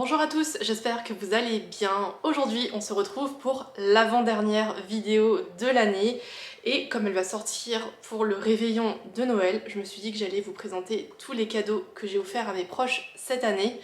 Bonjour à tous, j'espère que vous allez bien. Aujourd'hui, on se retrouve pour l'avant-dernière vidéo de l'année et comme elle va sortir pour le réveillon de Noël, je me suis dit que j'allais vous présenter tous les cadeaux que j'ai offerts à mes proches cette année.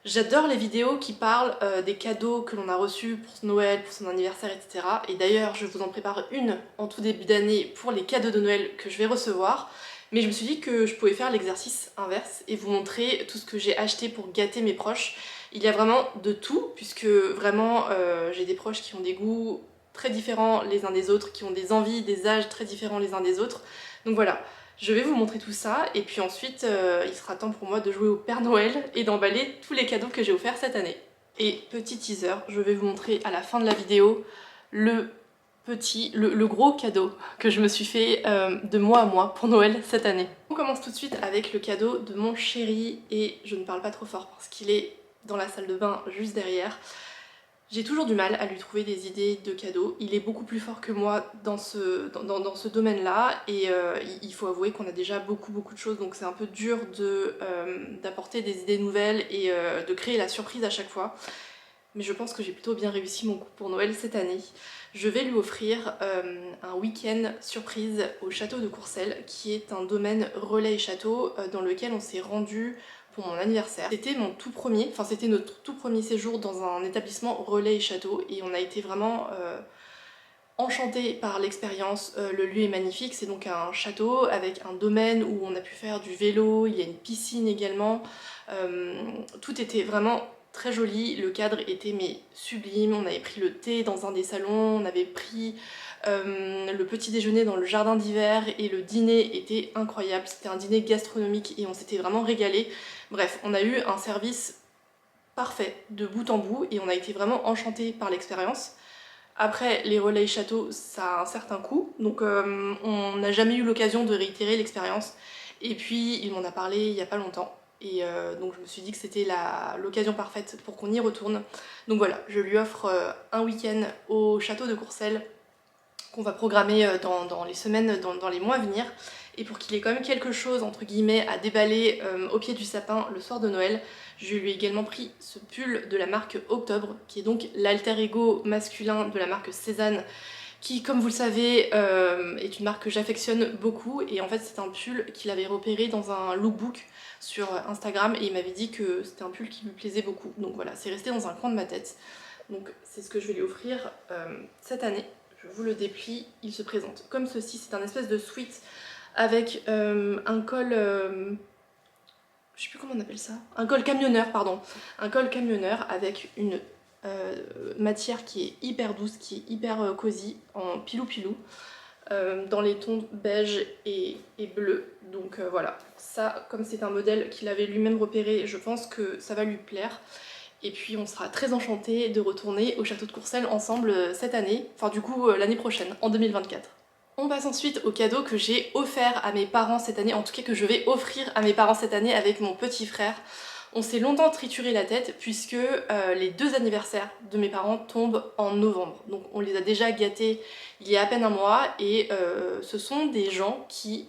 J'adore les vidéos qui parlent des cadeaux que l'on a reçus pour Noël, pour son anniversaire, etc. Et d'ailleurs, je vous en prépare une en tout début d'année pour les cadeaux de Noël que je vais recevoir. Mais je me suis dit que je pouvais faire l'exercice inverse et vous montrer tout ce que j'ai acheté pour gâter mes proches. Il y a vraiment de tout, puisque vraiment j'ai des proches qui ont des goûts très différents les uns des autres, qui ont des envies, des âges très différents les uns des autres. Donc voilà, je vais vous montrer tout ça, et puis ensuite il sera temps pour moi de jouer au Père Noël et d'emballer tous les cadeaux que j'ai offerts cette année. Et petit teaser, je vais vous montrer à la fin de la vidéo le gros cadeau que je me suis fait de mois à mois pour Noël cette année. On commence tout de suite avec le cadeau de mon chéri, et je ne parle pas trop fort parce qu'il est dans la salle de bain juste derrière. J'ai toujours du mal à lui trouver des idées de cadeaux. Il est beaucoup plus fort que moi dans ce domaine-là, et il faut avouer qu'on a déjà beaucoup de choses, donc c'est un peu dur d'apporter des idées nouvelles et de créer la surprise à chaque fois. Mais je pense que j'ai plutôt bien réussi mon coup pour Noël cette année. Je vais lui offrir un week-end surprise au château de Courcelles, qui est un domaine relais et château dans lequel on s'est rendu pour mon anniversaire. C'était mon tout premier, enfin c'était notre tout premier séjour dans un établissement relais et château, et on a été vraiment enchantés par l'expérience. Le lieu est magnifique, c'est donc un château avec un domaine où on a pu faire du vélo, il y a une piscine également. Tout était vraiment très joli, le cadre était mais sublime. On avait pris le thé dans un des salons, on avait pris le petit déjeuner dans le jardin d'hiver, et le dîner était incroyable. C'était un dîner gastronomique et on s'était vraiment régalé. Bref, on a eu un service parfait de bout en bout et on a été vraiment enchantés par l'expérience. Après, les relais châteaux, ça a un certain coût, donc on n'a jamais eu l'occasion de réitérer l'expérience. Et puis, il m'en a parlé il n'y a pas longtemps, et donc je me suis dit que c'était l'occasion parfaite pour qu'on y retourne. Donc voilà, je lui offre un week-end au château de Courcelles qu'on va programmer dans les semaines, dans les mois à venir, et pour qu'il ait quand même quelque chose entre guillemets à déballer au pied du sapin le soir de Noël. Je lui ai également pris ce pull de la marque Octobre, qui est donc l'alter ego masculin de la marque Cézanne, qui, comme vous le savez, est une marque que j'affectionne beaucoup. Et en fait, c'est un pull qu'il avait repéré dans un lookbook sur Instagram, et il m'avait dit que c'était un pull qui lui plaisait beaucoup. Donc voilà, c'est resté dans un coin de ma tête. Donc c'est ce que je vais lui offrir cette année. Je vous le déplie, il se présente comme ceci. C'est un espèce de sweat avec un col... je sais plus comment on appelle ça. Un col camionneur, pardon. Un col camionneur avec une matière qui est hyper douce, qui est hyper cosy, en pilou-pilou, dans les tons beige et bleu. Donc voilà, ça, comme c'est un modèle qu'il avait lui-même repéré, je pense que ça va lui plaire. Et puis on sera très enchantés de retourner au château de Courcelles ensemble cette année, enfin du coup l'année prochaine, en 2024. On passe ensuite au cadeau que j'ai offert à mes parents cette année, en tout cas que je vais offrir à mes parents cette année avec mon petit frère. On s'est longtemps trituré la tête puisque les 2 anniversaires de mes parents tombent en novembre. Donc on les a déjà gâtés il y a à peine un mois, et ce sont des gens qui,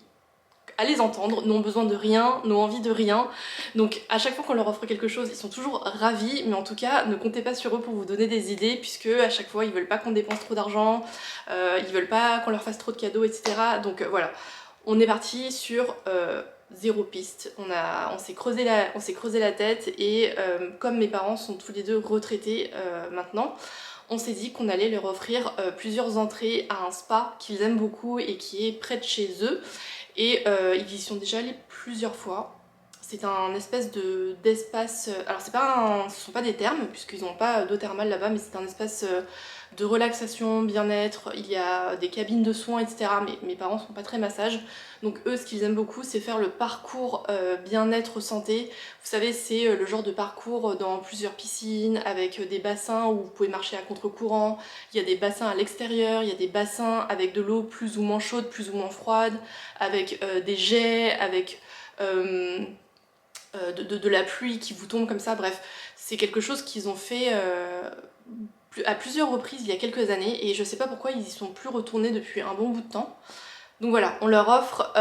à les entendre, n'ont besoin de rien, n'ont envie de rien. Donc à chaque fois qu'on leur offre quelque chose, ils sont toujours ravis, mais en tout cas, ne comptez pas sur eux pour vous donner des idées, puisque à chaque fois, ils veulent pas qu'on dépense trop d'argent, ils veulent pas qu'on leur fasse trop de cadeaux, etc. Donc voilà, on est parti sur zéro piste. On s'est creusé la tête, et comme mes parents sont tous les deux retraités maintenant, on s'est dit qu'on allait leur offrir plusieurs entrées à un spa qu'ils aiment beaucoup et qui est près de chez eux. Et ils y sont déjà allés plusieurs fois. C'est un espèce d'espace... alors ce sont pas des thermes, puisqu'ils n'ont pas d'eau thermale là-bas, mais c'est un espace de relaxation, bien-être. Il y a des cabines de soins, etc. Mais mes parents sont pas très massages. Donc eux, ce qu'ils aiment beaucoup, c'est faire le parcours bien-être santé. Vous savez, c'est le genre de parcours dans plusieurs piscines, avec des bassins où vous pouvez marcher à contre-courant. Il y a des bassins à l'extérieur, il y a des bassins avec de l'eau plus ou moins chaude, plus ou moins froide, avec des jets, avec de la pluie qui vous tombe comme ça. Bref, c'est quelque chose qu'ils ont fait à plusieurs reprises il y a quelques années, et je sais pas pourquoi ils y sont plus retournés depuis un bon bout de temps. Donc voilà, on leur offre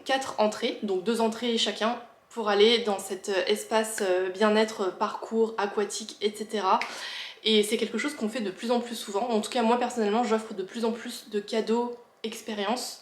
4 entrées, donc 2 entrées chacun pour aller dans cet espace bien-être, parcours, aquatique, etc. Et c'est quelque chose qu'on fait de plus en plus souvent. En tout cas, moi personnellement, j'offre de plus en plus de cadeaux expérience.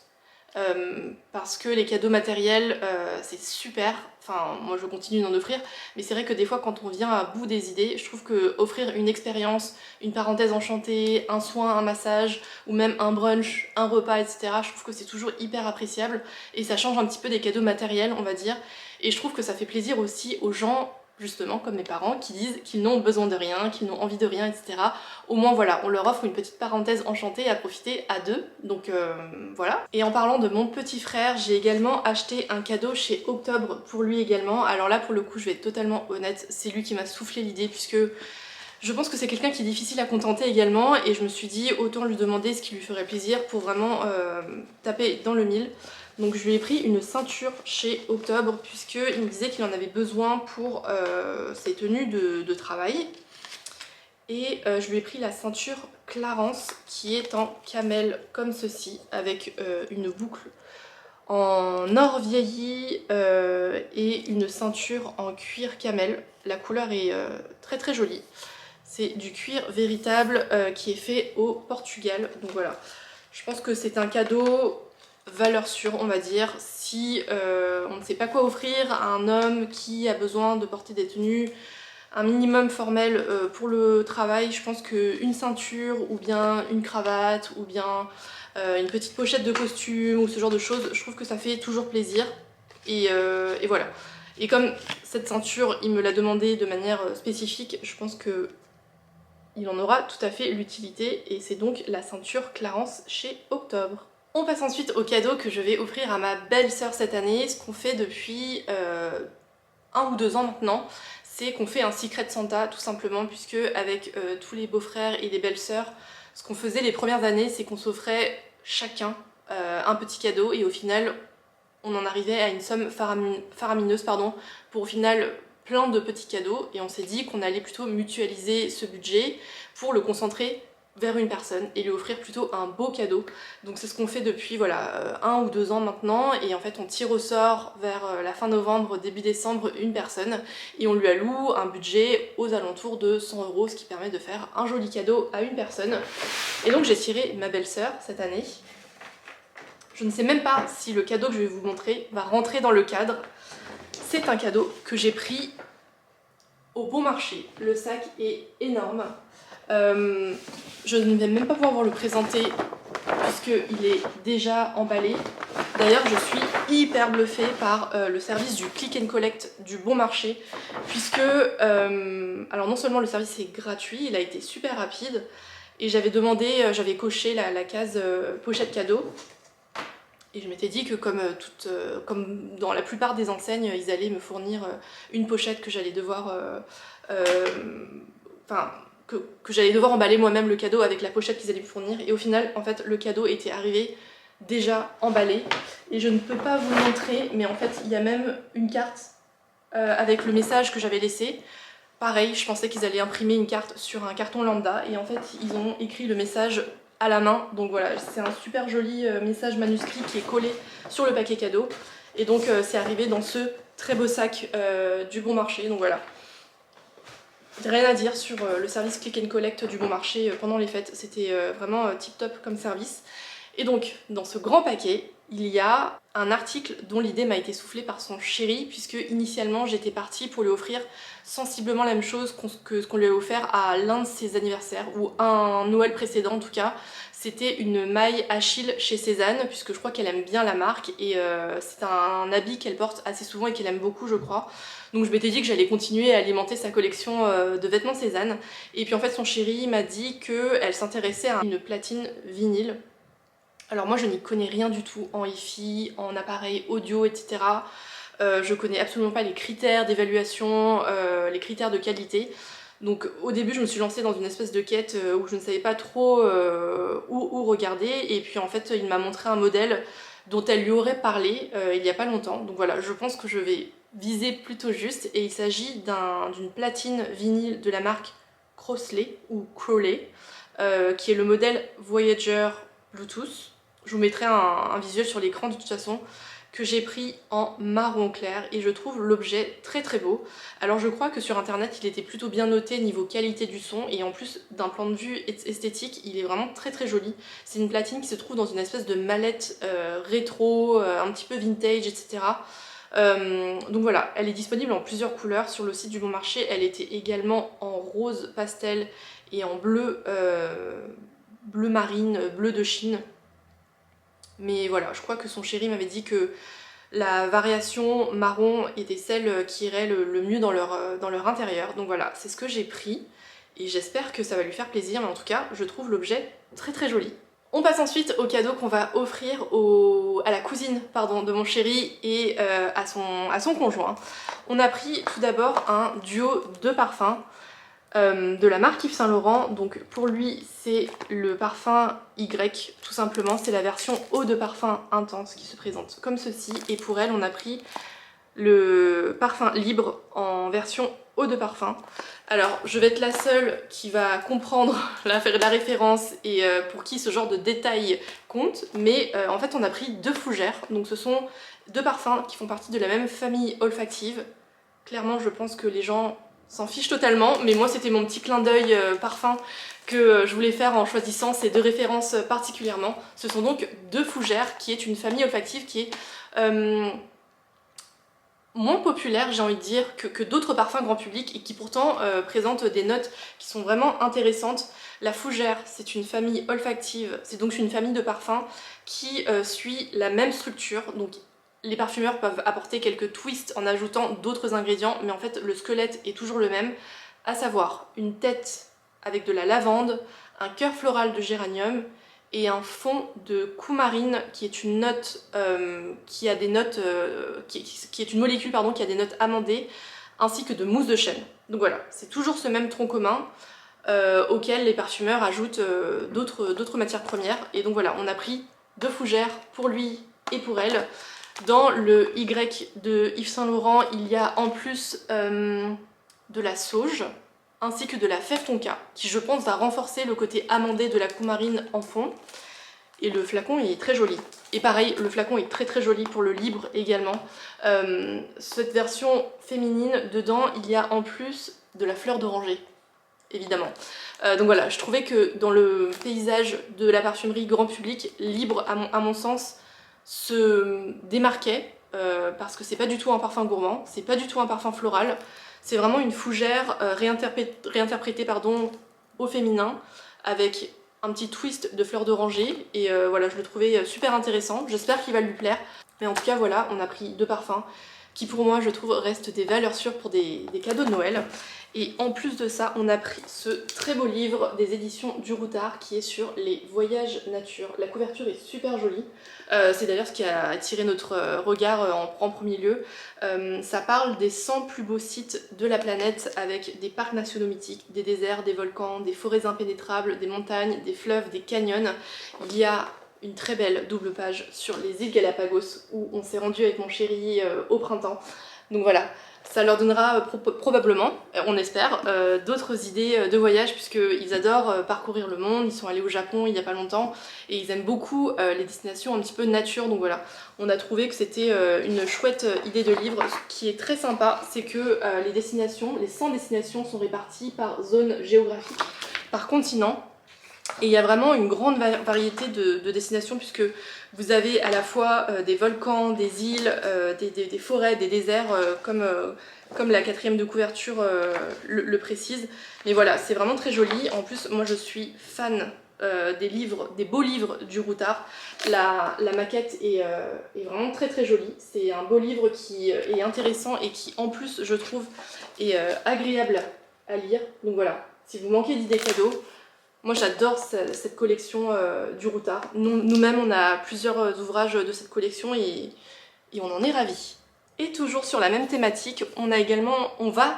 Parce que les cadeaux matériels c'est super, enfin moi je continue d'en offrir, mais c'est vrai que des fois quand on vient à bout des idées, je trouve que offrir une expérience, une parenthèse enchantée, un soin, un massage, ou même un brunch, un repas, etc., je trouve que c'est toujours hyper appréciable, et ça change un petit peu des cadeaux matériels, on va dire, et je trouve que ça fait plaisir aussi aux gens, justement comme mes parents, qui disent qu'ils n'ont besoin de rien, qu'ils n'ont envie de rien, etc. Au moins voilà, on leur offre une petite parenthèse enchantée à profiter à deux, donc voilà. Et en parlant de mon petit frère, j'ai également acheté un cadeau chez Octobre pour lui également. Alors là pour le coup je vais être totalement honnête, c'est lui qui m'a soufflé l'idée puisque je pense que c'est quelqu'un qui est difficile à contenter également, et je me suis dit autant lui demander ce qui lui ferait plaisir pour vraiment taper dans le mille. Donc je lui ai pris une ceinture chez Octobre puisqu'il me disait qu'il en avait besoin pour ses tenues de travail. Et je lui ai pris la ceinture Clarence qui est en camel comme ceci, avec une boucle en or vieilli et une ceinture en cuir camel. La couleur est très très jolie. C'est du cuir véritable qui est fait au Portugal. Donc voilà, je pense que c'est un cadeau valeur sûre, on va dire. Si on ne sait pas quoi offrir à un homme qui a besoin de porter des tenues un minimum formel pour le travail, je pense qu'une ceinture ou bien une cravate ou bien une petite pochette de costume ou ce genre de choses, je trouve que ça fait toujours plaisir. Et voilà. Et comme cette ceinture, il me l'a demandé de manière spécifique, je pense que il en aura tout à fait l'utilité, et c'est donc la ceinture Clarence chez Octobre. On passe ensuite au cadeau que je vais offrir à ma belle-sœur cette année, ce qu'on fait depuis 1 ou 2 ans maintenant, c'est qu'on fait un Secret Santa tout simplement, puisque avec tous les beaux-frères et les belles-sœurs, ce qu'on faisait les premières années, c'est qu'on s'offrait chacun un petit cadeau, et au final on en arrivait à une somme faramineuse, pour au final plein de petits cadeaux, et on s'est dit qu'on allait plutôt mutualiser ce budget pour le concentrer vers une personne et lui offrir plutôt un beau cadeau. Donc c'est ce qu'on fait depuis voilà 1 ou 2 ans maintenant, et en fait on tire au sort vers la fin novembre, début décembre une personne, et on lui alloue un budget aux alentours de 100 €, ce qui permet de faire un joli cadeau à une personne. Et donc j'ai tiré ma belle-sœur cette année. Je ne sais même pas si le cadeau que je vais vous montrer va rentrer dans le cadre. C'est un cadeau que j'ai pris au bon marché. Le sac est énorme. Je ne vais même pas pouvoir le présenter puisqu'il est déjà emballé. D'ailleurs, je suis hyper bluffée par le service du click and collect du bon marché, puisque alors non seulement le service est gratuit, il a été super rapide, et j'avais demandé, j'avais coché la case pochette cadeau. Et je m'étais dit que comme dans la plupart des enseignes, ils allaient me fournir une pochette que j'allais devoir... que j'allais devoir emballer moi-même le cadeau avec la pochette qu'ils allaient me fournir. Et au final, en fait, le cadeau était arrivé déjà emballé. Et je ne peux pas vous le montrer, mais en fait, il y a même une carte avec le message que j'avais laissé. Pareil, je pensais qu'ils allaient imprimer une carte sur un carton lambda, et en fait, ils ont écrit le message à la main. Donc voilà, c'est un super joli message manuscrit qui est collé sur le paquet cadeau, et donc c'est arrivé dans ce très beau sac du bon marché. Donc voilà, rien à dire sur le service click and collect du bon marché pendant les fêtes, c'était vraiment tip top comme service. Et donc dans ce grand paquet, il y a un article dont l'idée m'a été soufflée par son chéri, puisque initialement j'étais partie pour lui offrir sensiblement la même chose que ce qu'on lui a offert à l'un de ses anniversaires, ou un Noël précédent en tout cas. C'était une maille Achille chez Cézanne, puisque je crois qu'elle aime bien la marque, et c'est un habit qu'elle porte assez souvent et qu'elle aime beaucoup, je crois. Donc je m'étais dit que j'allais continuer à alimenter sa collection de vêtements Cézanne. Et puis en fait son chéri m'a dit qu'elle s'intéressait à une platine vinyle. Alors moi je n'y connais rien du tout en hi-fi, en appareil audio, etc. Je connais absolument pas les critères d'évaluation, les critères de qualité. Donc au début je me suis lancée dans une espèce de quête où je ne savais pas trop où regarder, et puis en fait il m'a montré un modèle dont elle lui aurait parlé il y a pas longtemps. Donc voilà, je pense que je vais viser plutôt juste, et il s'agit d'une platine vinyle de la marque Crossley ou Crowley, qui est le modèle Voyager Bluetooth. Je vous mettrai un visuel sur l'écran de toute façon, que j'ai pris en marron clair et je trouve l'objet très très beau. Alors je crois que sur internet il était plutôt bien noté niveau qualité du son et en plus d'un plan de vue esthétique il est vraiment très très joli. C'est une platine qui se trouve dans une espèce de mallette rétro, un petit peu vintage, etc. Donc voilà, elle est disponible en plusieurs couleurs sur le site du Bon Marché. Elle était également en rose pastel et en bleu, bleu marine, bleu de Chine. Mais voilà, je crois que son chéri m'avait dit que la variation marron était celle qui irait le mieux dans leur intérieur. Donc voilà, c'est ce que j'ai pris et j'espère que ça va lui faire plaisir. Mais en tout cas, je trouve l'objet très très joli. On passe ensuite au cadeau qu'on va offrir à la cousine de mon chéri et à son conjoint. On a pris tout d'abord un duo de parfums de la marque Yves Saint Laurent. Donc pour lui c'est le parfum Y tout simplement, c'est la version eau de parfum intense qui se présente comme ceci. Et pour elle on a pris le parfum libre en version eau de parfum. Alors je vais être la seule qui va comprendre la référence et pour qui ce genre de détail compte, mais en fait on a pris deux fougères, donc ce sont deux parfums qui font partie de la même famille olfactive. Clairement je pense que les gens s'en fichent totalement, mais moi c'était mon petit clin d'œil parfum que je voulais faire en choisissant ces deux références particulièrement. Ce sont donc deux fougères qui est une famille olfactive qui est moins populaire, j'ai envie de dire, que d'autres parfums grand public et qui pourtant présentent des notes qui sont vraiment intéressantes. La fougère, c'est une famille olfactive, c'est donc une famille de parfums qui suit la même structure. Donc les parfumeurs peuvent apporter quelques twists en ajoutant d'autres ingrédients, mais en fait le squelette est toujours le même, à savoir une tête avec de la lavande, un cœur floral de géranium et un fond de coumarine qui est une note qui a des notes qui est une molécule pardon qui a des notes amandées, ainsi que de mousse de chêne. Donc voilà, c'est toujours ce même tronc commun auquel les parfumeurs ajoutent d'autres matières premières. Et donc voilà, on a pris deux fougères pour lui et pour elle. Dans le Y de Yves Saint Laurent, il y a en plus de la sauge ainsi que de la fève tonka, qui je pense va renforcer le côté amandé de la coumarine en fond. Et le flacon est très joli. Et pareil, le flacon est très très joli pour le libre également. Cette version féminine, dedans, il y a en plus de la fleur d'oranger, évidemment. Donc voilà, je trouvais que dans le paysage de la parfumerie grand public, libre à mon sens, se démarquait, parce que c'est pas du tout un parfum gourmand, c'est pas du tout un parfum floral, c'est vraiment une fougère réinterprétée au féminin, avec un petit twist de fleurs d'oranger, et voilà, je le trouvais super intéressant, j'espère qu'il va lui plaire. Mais en tout cas voilà, on a pris deux parfums qui pour moi je trouve restent des valeurs sûres pour des cadeaux de Noël. Et en plus de ça, on a pris ce très beau livre des éditions du Routard qui est sur les voyages nature. La couverture est super jolie, c'est d'ailleurs ce qui a attiré notre regard en premier lieu. Ça parle des 100 plus beaux sites de la planète avec des parcs nationaux mythiques, des déserts, des volcans, des forêts impénétrables, des montagnes, des fleuves, des canyons. Il y a une très belle double page sur les îles Galapagos où on s'est rendu avec mon chéri au printemps. Donc voilà, ça leur donnera probablement, on espère, d'autres idées de voyage puisqu'ils adorent parcourir le monde. Ils sont allés au Japon il n'y a pas longtemps et ils aiment beaucoup les destinations un petit peu nature. Donc voilà, on a trouvé que c'était une chouette idée de livre. Ce qui est très sympa, c'est que les 100 destinations sont réparties par zone géographique, par continent. Et il y a vraiment une grande variété de destinations puisque vous avez à la fois des volcans, des îles, des forêts, des déserts comme la quatrième de couverture le précise. Mais voilà, c'est vraiment très joli. En plus, moi je suis fan des beaux livres du Routard. La maquette est vraiment très très jolie. C'est un beau livre qui est intéressant et qui en plus je trouve est agréable à lire. Donc voilà, si vous manquez d'idées cadeaux, moi j'adore cette collection du Routard. Nous-mêmes on a plusieurs ouvrages de cette collection et on en est ravis. Et toujours sur la même thématique, on va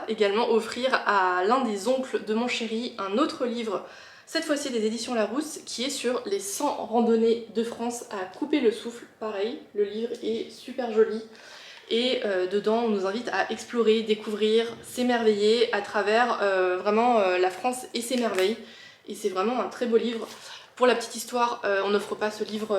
également offrir à l'un des oncles de mon chéri un autre livre, cette fois-ci des éditions Larousse, qui est sur les 100 randonnées de France à couper le souffle. Pareil, le livre est super joli. Et dedans on nous invite à explorer, découvrir, s'émerveiller à travers vraiment la France et ses merveilles. Et c'est vraiment un très beau livre. Pour la petite histoire, on n'offre pas ce livre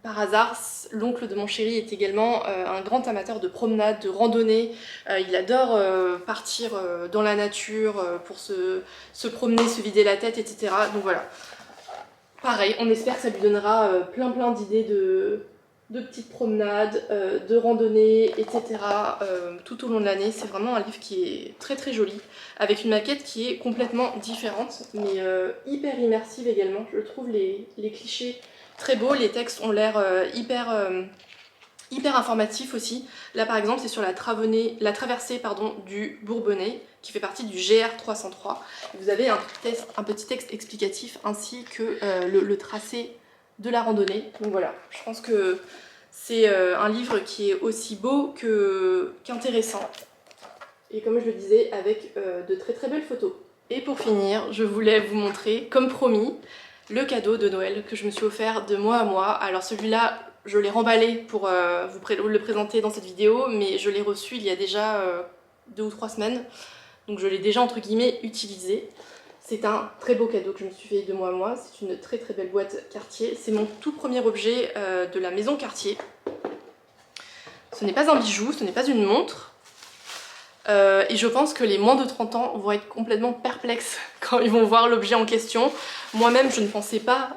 Par hasard, l'oncle de mon chéri est également un grand amateur de promenade, de randonnée. Il adore partir dans la nature pour se promener, se vider la tête, etc. Donc voilà. Pareil, on espère que ça lui donnera plein d'idées de petites promenades, de randonnées, etc. Tout au long de l'année. C'est vraiment un livre qui est très joli, avec une maquette qui est complètement différente, mais hyper immersive également. Je trouve les clichés très beaux, les textes ont l'air hyper informatifs aussi. Là par exemple c'est sur la traversée du Bourbonnais, qui fait partie du GR 303. Vous avez un petit texte explicatif ainsi que le tracé de la randonnée. Donc voilà, je pense que c'est un livre qui est aussi beau qu'intéressant. Et comme je le disais, avec de très belles photos. Et pour finir, je voulais vous montrer, comme promis, le cadeau de Noël que je me suis offert de mois à mois. Alors celui-là, je l'ai remballé pour vous le présenter dans cette vidéo, mais je l'ai reçu il y a déjà 2 ou 3 semaines. Donc je l'ai déjà entre guillemets utilisé. C'est un très beau cadeau que je me suis fait de mois à mois. C'est une très belle boîte Cartier. C'est mon tout premier objet de la maison Cartier. Ce n'est pas un bijou, ce n'est pas une montre. Et je pense que les moins de 30 ans vont être complètement perplexes quand ils vont voir l'objet en question. Moi-même, je ne pensais pas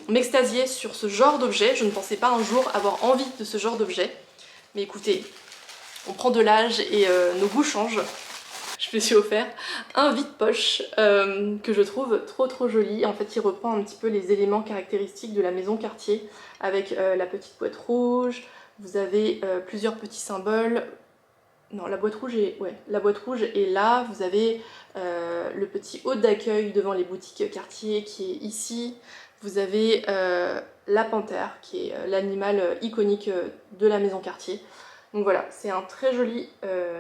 m'extasier sur ce genre d'objet. Je ne pensais pas un jour avoir envie de ce genre d'objet. Mais écoutez, on prend de l'âge et nos goûts changent. Je me suis offert un vide-poche que je trouve trop joli. En fait, il reprend un petit peu les éléments caractéristiques de la maison Cartier avec la petite boîte rouge. Vous avez plusieurs petits symboles. Non, la boîte rouge est là. Vous avez le petit hall d'accueil devant les boutiques Cartier qui est ici. Vous avez la panthère qui est l'animal iconique de la maison Cartier. Donc voilà, c'est un très joli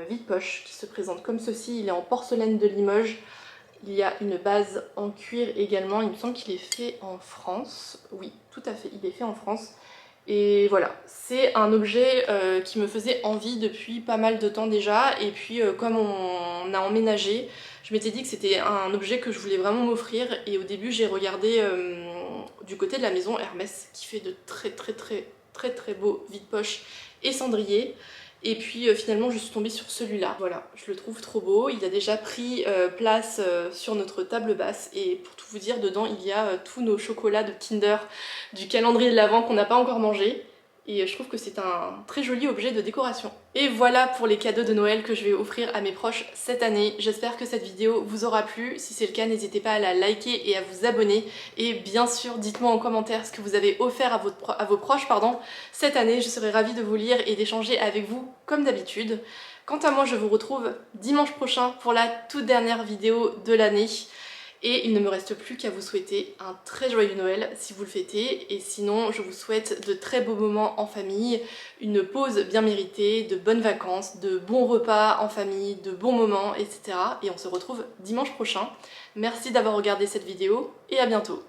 vide-poche qui se présente comme ceci. Il est en porcelaine de Limoges. Il y a une base en cuir également. Il me semble qu'il est fait en France. Oui, tout à fait, il est fait en France. Et voilà, c'est un objet qui me faisait envie depuis pas mal de temps déjà. Et puis comme on a emménagé, je m'étais dit que c'était un objet que je voulais vraiment m'offrir. Et au début j'ai regardé du côté de la maison Hermès qui fait de très beaux vide-poche et cendrier. Et puis finalement je suis tombée sur celui-là. Voilà, je le trouve trop beau. Il a déjà pris place sur notre table basse. Et pour tout vous dire, dedans il y a tous nos chocolats de Kinder du calendrier de l'Avent qu'on n'a pas encore mangé. Et je trouve que c'est un très joli objet de décoration. Et voilà pour les cadeaux de Noël que je vais offrir à mes proches cette année. J'espère que cette vidéo vous aura plu. Si c'est le cas, n'hésitez pas à la liker et à vous abonner. Et bien sûr, dites-moi en commentaire ce que vous avez offert à vos proches cette année. Je serai ravie de vous lire et d'échanger avec vous comme d'habitude. Quant à moi, je vous retrouve dimanche prochain pour la toute dernière vidéo de l'année. Et il ne me reste plus qu'à vous souhaiter un très joyeux Noël si vous le fêtez. Et sinon, je vous souhaite de très beaux moments en famille, une pause bien méritée, de bonnes vacances, de bons repas en famille, de bons moments, etc. Et on se retrouve dimanche prochain. Merci d'avoir regardé cette vidéo et à bientôt.